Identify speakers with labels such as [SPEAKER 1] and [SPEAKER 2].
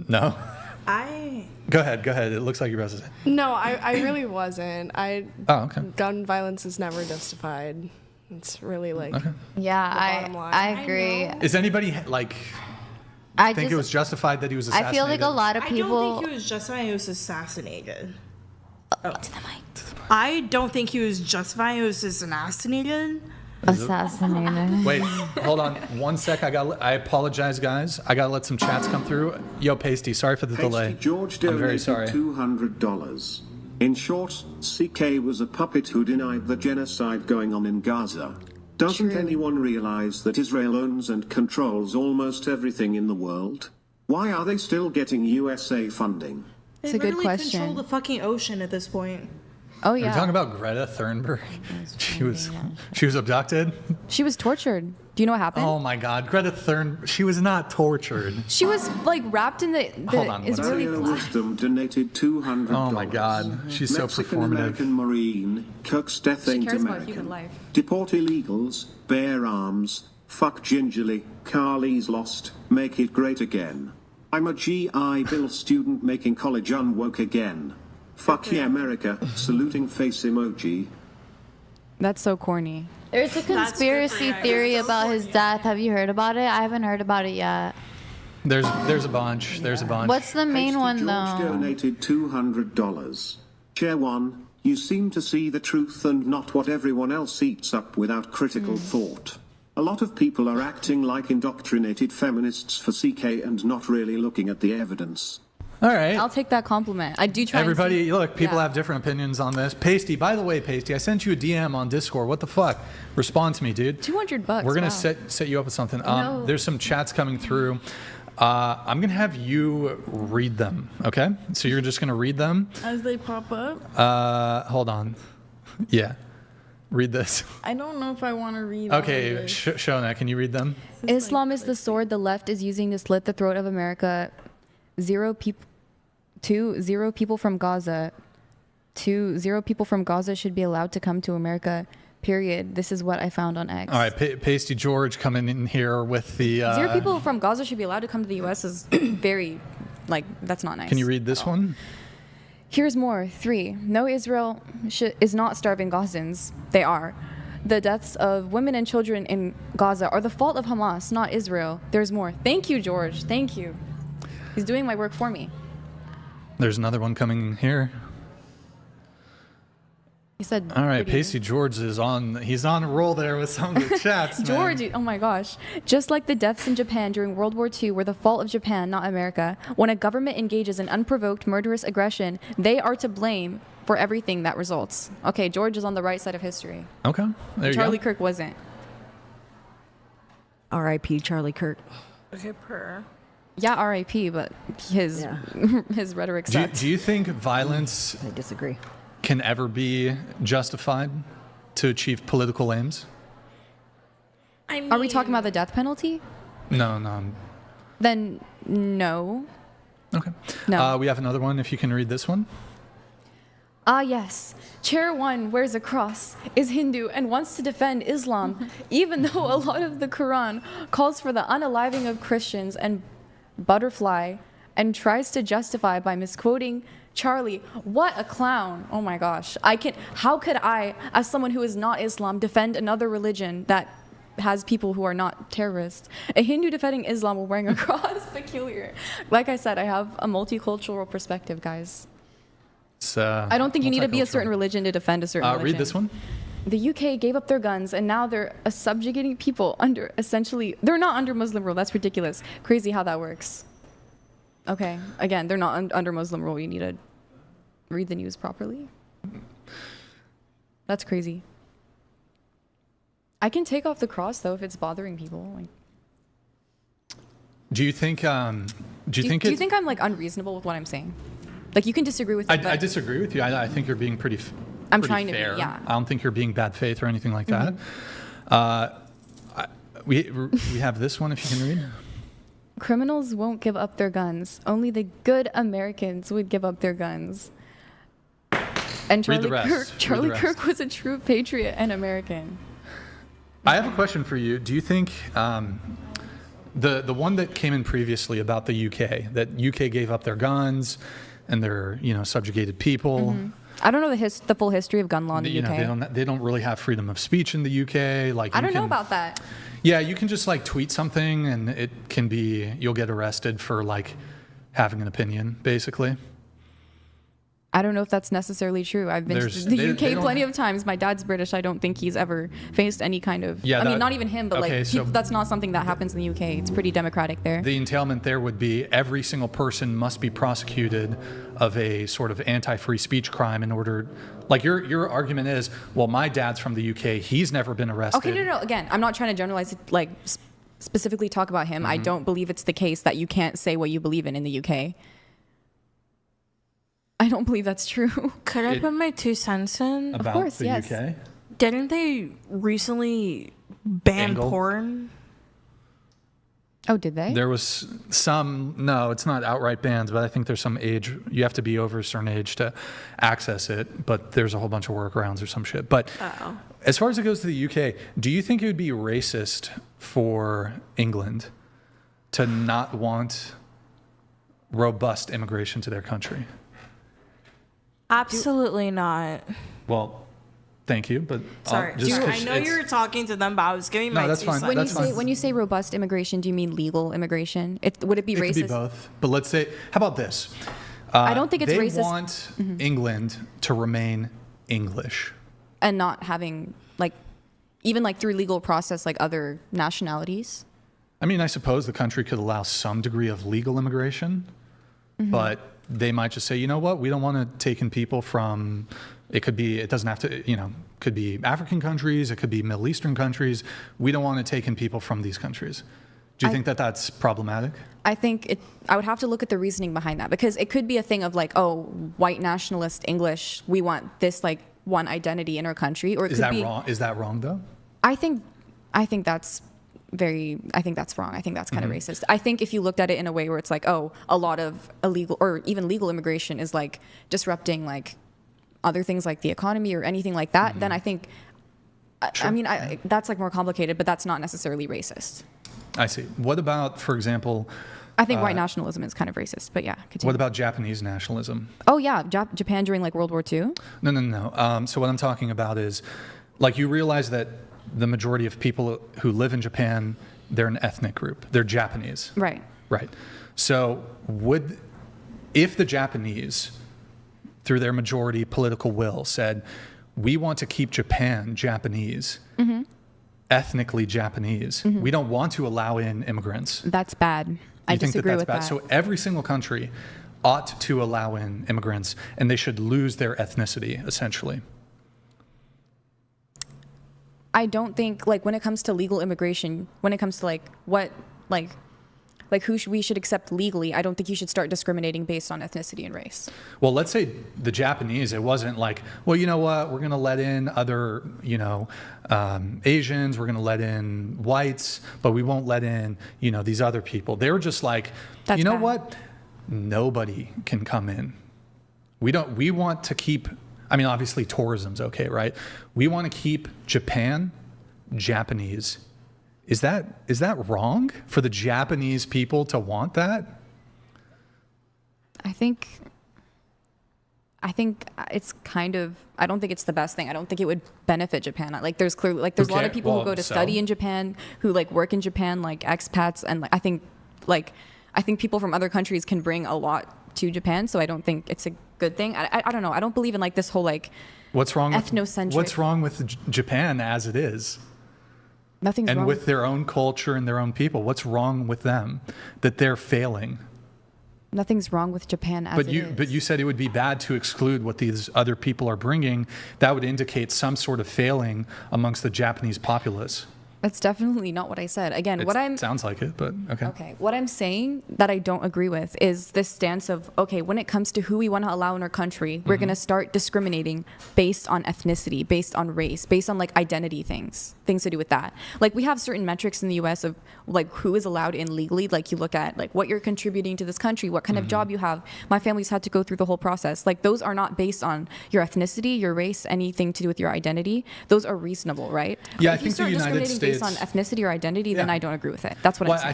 [SPEAKER 1] No? Go ahead. It looks like you're about to say.
[SPEAKER 2] No, I really wasn't.
[SPEAKER 1] Oh, okay.
[SPEAKER 2] Gun violence is never justified. It's really like
[SPEAKER 1] Okay.
[SPEAKER 3] Yeah, I agree.
[SPEAKER 1] Is anybody like think it was justified that he was assassinated?
[SPEAKER 3] I feel like a lot of people.
[SPEAKER 4] I don't think he was justified. He was assassinated.
[SPEAKER 3] To the mic.
[SPEAKER 4] I don't think he was justified. He was assassinated.
[SPEAKER 3] Assassinated.
[SPEAKER 1] Wait, hold on 1 sec. I apologize, guys. I gotta let some chats come through. Yo, Pasty, sorry for the delay.
[SPEAKER 5] George
[SPEAKER 1] I'm very sorry.
[SPEAKER 5] $200. In short, CK was a puppet who denied the genocide going on in Gaza. Doesn't anyone realize that Israel owns and controls almost everything in the world? Why are they still getting USA funding?
[SPEAKER 3] It's a good question.
[SPEAKER 4] They control the fucking ocean at this point.
[SPEAKER 3] Oh
[SPEAKER 1] Are
[SPEAKER 3] yeah.
[SPEAKER 1] you talking about Greta Thunberg? She was abducted.
[SPEAKER 3] She was tortured. Do you know what happened?
[SPEAKER 1] Oh my God, Greta Thunberg. She was not tortured.
[SPEAKER 3] She was like wrapped in the
[SPEAKER 1] Hold on,
[SPEAKER 3] Israeli
[SPEAKER 5] Mariana
[SPEAKER 3] flag.
[SPEAKER 5] Wisdom donated $200.
[SPEAKER 1] Oh my God, she's so performative.
[SPEAKER 5] Mexican-American Marine, Kirk's death
[SPEAKER 3] She
[SPEAKER 5] ain't
[SPEAKER 3] cares about
[SPEAKER 5] American.
[SPEAKER 3] human life.
[SPEAKER 5] Deport illegals, bear arms, fuck gingerly, Carly's lost, make it great again. I'm a GI Bill student making college unwoke again. Fuck yeah, America, saluting face emoji.
[SPEAKER 3] That's so corny. There's a conspiracy theory about his death. Have you heard about it? I haven't heard about it yet.
[SPEAKER 1] There's a bunch. There's a bunch.
[SPEAKER 3] What's the main one
[SPEAKER 5] George
[SPEAKER 3] though?
[SPEAKER 5] donated $200. Chair 1, you seem to see the truth and not what everyone else eats up without critical thought. A lot of people are acting like indoctrinated feminists for CK and not really looking at the evidence.
[SPEAKER 1] All right.
[SPEAKER 3] I'll take that compliment. I do try.
[SPEAKER 1] Everybody, look, people have different opinions on this. Pasty, by the way, Pasty, I sent you a DM on Discord. What the fuck? Respond to me, dude.
[SPEAKER 3] $200.
[SPEAKER 1] We're gonna
[SPEAKER 3] wow.
[SPEAKER 1] set you up with something.
[SPEAKER 3] No.
[SPEAKER 1] There's some chats coming through. I'm gonna have you read them. Okay? So you're just gonna read them.
[SPEAKER 4] As they pop up?
[SPEAKER 1] Hold on. Yeah. Read this.
[SPEAKER 4] I don't know if I want to read
[SPEAKER 1] Okay, Shona, can you read them?
[SPEAKER 3] Islam is the sword the left is using to slit the throat of America. 0 people. 2, 0 people from Gaza. 2, 0 people from Gaza should be allowed to come to America. Period. This is what I found on X.
[SPEAKER 1] All right, Pasty George coming in here with the.
[SPEAKER 3] 0 people from Gaza should be allowed to come to the U.S. is very, like, that's not nice.
[SPEAKER 1] Can you read this one?
[SPEAKER 3] Here's more. 3. No, Israel is not starving Gazans. They are. The deaths of women and children in Gaza are the fault of Hamas, not Israel. There's more. Thank you, George. Thank you. He's doing my work for me.
[SPEAKER 1] There's another one coming here.
[SPEAKER 3] He said.
[SPEAKER 1] All right, Pasty George is on. He's on a roll there with some of the chats.
[SPEAKER 3] George,
[SPEAKER 1] man.
[SPEAKER 3] oh my gosh. Just like the deaths in Japan during World War II were the fault of Japan, not America. When a government engages in unprovoked murderous aggression, they are to blame for everything that results. Okay, George is on the right side of history.
[SPEAKER 1] Okay, there you
[SPEAKER 3] Charlie
[SPEAKER 1] go.
[SPEAKER 3] Kirk wasn't.
[SPEAKER 6] R.I.P. Charlie Kirk.
[SPEAKER 4] Okay,
[SPEAKER 3] Yeah, R.I.P., but his his rhetoric sucks.
[SPEAKER 1] Do you think violence
[SPEAKER 6] I disagree.
[SPEAKER 1] can ever be justified to achieve political aims?
[SPEAKER 4] I mean,
[SPEAKER 3] Are we talking about the death penalty?
[SPEAKER 1] No.
[SPEAKER 3] Then no.
[SPEAKER 1] Okay.
[SPEAKER 3] No.
[SPEAKER 1] We have another one, if you can read this one.
[SPEAKER 3] Ah, yes. Chair 1 wears a cross, is Hindu, and wants to defend Islam, even though a lot of the Quran calls for the unaliving of Christians and butterfly, and tries to justify by misquoting Charlie. What a clown. Oh my gosh. How could I, as someone who is not Islam, defend another religion that has people who are not terrorists? A Hindu defending Islam while wearing a cross? Peculiar. Like I said, I have a multicultural perspective, guys. I don't think you need to be a certain religion to defend a certain religion.
[SPEAKER 1] Read this one.
[SPEAKER 3] The UK gave up their guns, and now they're subjugating people under, essentially, they're not under Muslim rule. That's ridiculous. Crazy how that works. Okay, again, they're not under Muslim rule. You need to read the news properly. That's crazy. I can take off the cross, though, if it's bothering people. Like,
[SPEAKER 1] Do you think? Do
[SPEAKER 3] you think I'm like unreasonable with what I'm saying? Like, you can disagree with me.
[SPEAKER 1] I disagree with you. I think you're being pretty.
[SPEAKER 3] I'm
[SPEAKER 1] pretty
[SPEAKER 3] trying to be,
[SPEAKER 1] fair.
[SPEAKER 3] yeah.
[SPEAKER 1] I don't think you're being bad faith or anything like that. We have this one, if you can read.
[SPEAKER 3] Criminals won't give up their guns. Only the good Americans would give up their guns. And Charlie Kirk was a true patriot and American.
[SPEAKER 1] I have a question for you. Do you think The one that came in previously about the UK, that UK gave up their guns and their, subjugated people.
[SPEAKER 3] I don't know the full history of gun law in the UK.
[SPEAKER 1] They don't really have freedom of speech in the UK. Like,
[SPEAKER 3] I don't know about that.
[SPEAKER 1] Yeah, you can just like tweet something and it can be, you'll get arrested for like having an opinion, basically.
[SPEAKER 3] I don't know if that's necessarily true. I've been to the UK plenty of times. My dad's British. I don't think he's ever faced any kind of... I mean, not even him, but that's not something that happens in the UK. It's pretty democratic there.
[SPEAKER 1] The entailment there would be every single person must be prosecuted of a sort of anti-free speech crime in order... Like, your argument is, well, my dad's from the UK. He's never been arrested.
[SPEAKER 3] Okay, no. Again, I'm not trying to generalize it, like, specifically talk about him. I don't believe it's the case that you can't say what you believe in the UK. I don't believe that's true.
[SPEAKER 4] Could I put my 2 cents in?
[SPEAKER 1] About
[SPEAKER 3] of course,
[SPEAKER 1] the
[SPEAKER 3] yes.
[SPEAKER 1] UK?
[SPEAKER 4] Didn't they recently ban porn?
[SPEAKER 3] Oh, did they?
[SPEAKER 1] There was some, no, it's not outright bans, but I think there's some age, you have to be over a certain age to access it, but there's a whole bunch of workarounds or some shit. But as far as it goes to the UK, do you think it would be racist for England to not want robust immigration to their country?
[SPEAKER 4] Absolutely not.
[SPEAKER 1] Well, thank you, but
[SPEAKER 4] Sorry, I know you were talking to them, but I was giving my
[SPEAKER 1] that's
[SPEAKER 4] 2
[SPEAKER 1] fine.
[SPEAKER 4] cents.
[SPEAKER 3] When you say robust immigration, do you mean legal immigration? Would it be racist?
[SPEAKER 1] It could be both. But let's say, how about this?
[SPEAKER 3] I don't think it's racist.
[SPEAKER 1] They want England to remain English.
[SPEAKER 3] And not having, like, even like through legal process, like other nationalities.
[SPEAKER 1] I mean, I suppose the country could allow some degree of legal immigration, but they might just say, you know what, we don't want to take in people from, it doesn't have to, could be African countries, it could be Middle Eastern countries. We don't want to take in people from these countries. Do you think that that's problematic?
[SPEAKER 3] I think I would have to look at the reasoning behind that, because it could be a thing of like, oh, white nationalist English, we want this like one identity in our country, or it could be
[SPEAKER 1] wrong? Is that wrong though?
[SPEAKER 3] I think that's wrong. I think that's kind of racist. I think if you looked at it in a way where it's like, oh, a lot of illegal or even legal immigration is like disrupting like other things like the economy or anything like that, then I think,
[SPEAKER 1] Sure.
[SPEAKER 3] that's like more complicated, but that's not necessarily racist.
[SPEAKER 1] I see. What about, for example,
[SPEAKER 3] I think white nationalism is kind of racist, but yeah, continue.
[SPEAKER 1] what about Japanese nationalism?
[SPEAKER 3] Oh yeah, Japan during like World War II?
[SPEAKER 1] No. So what I'm talking about is, like, you realize that the majority of people who live in Japan, they're an ethnic group. They're Japanese.
[SPEAKER 3] Right.
[SPEAKER 1] Right. So if the Japanese, through their majority political will, said, we want to keep Japan Japanese, ethnically Japanese, we don't want to allow in immigrants.
[SPEAKER 3] That's bad. I disagree with that.
[SPEAKER 1] So every single country ought to allow in immigrants, and they should lose their ethnicity, essentially.
[SPEAKER 3] I don't think, like, when it comes to legal immigration, when it comes to like what who we should accept legally, I don't think you should start discriminating based on ethnicity and race.
[SPEAKER 1] Well, let's say the Japanese, it wasn't like, well, you know what, we're going to let in other, Asians, we're going to let in whites, but we won't let in, these other people. They were just like,
[SPEAKER 3] That's bad.
[SPEAKER 1] What? Nobody can come in. We want to keep, obviously tourism's okay, right? We want to keep Japan Japanese. Is that wrong for the Japanese people to want that?
[SPEAKER 3] I think it's kind of, I don't think it's the best thing. I don't think it would benefit Japan. Like, there's clearly, like, there's a lot of people who go to study in Japan, who like work in Japan, like expats, and I think people from other countries can bring a lot to Japan. So I don't think it's a good thing. I don't know. I don't believe in like this whole like ethnocentric.
[SPEAKER 1] What's wrong with Japan as it is?
[SPEAKER 3] Nothing's wrong.
[SPEAKER 1] And with their own culture and their own people, what's wrong with them that they're failing?
[SPEAKER 3] Nothing's wrong with Japan as it is.
[SPEAKER 1] But you said it would be bad to exclude what these other people are bringing. That would indicate some sort of failing amongst the Japanese populace.
[SPEAKER 3] That's definitely not what I said. Again,
[SPEAKER 1] sounds like it, but okay.
[SPEAKER 3] Okay. What I'm saying that I don't agree with is this stance of, okay, when it comes to who we want to allow in our country, we're going to start discriminating based on ethnicity, based on race, based on like identity things to do with that. Like, we have certain metrics in the US of like who is allowed in legally. Like, you look at like what you're contributing to this country, what kind of job you have. My family's had to go through the whole process. Like, those are not based on your ethnicity, your race, anything to do with your identity. Those are reasonable, right?
[SPEAKER 1] Yeah,
[SPEAKER 3] If you start discriminating based on ethnicity or identity, then I don't agree with it. That's what I'm saying.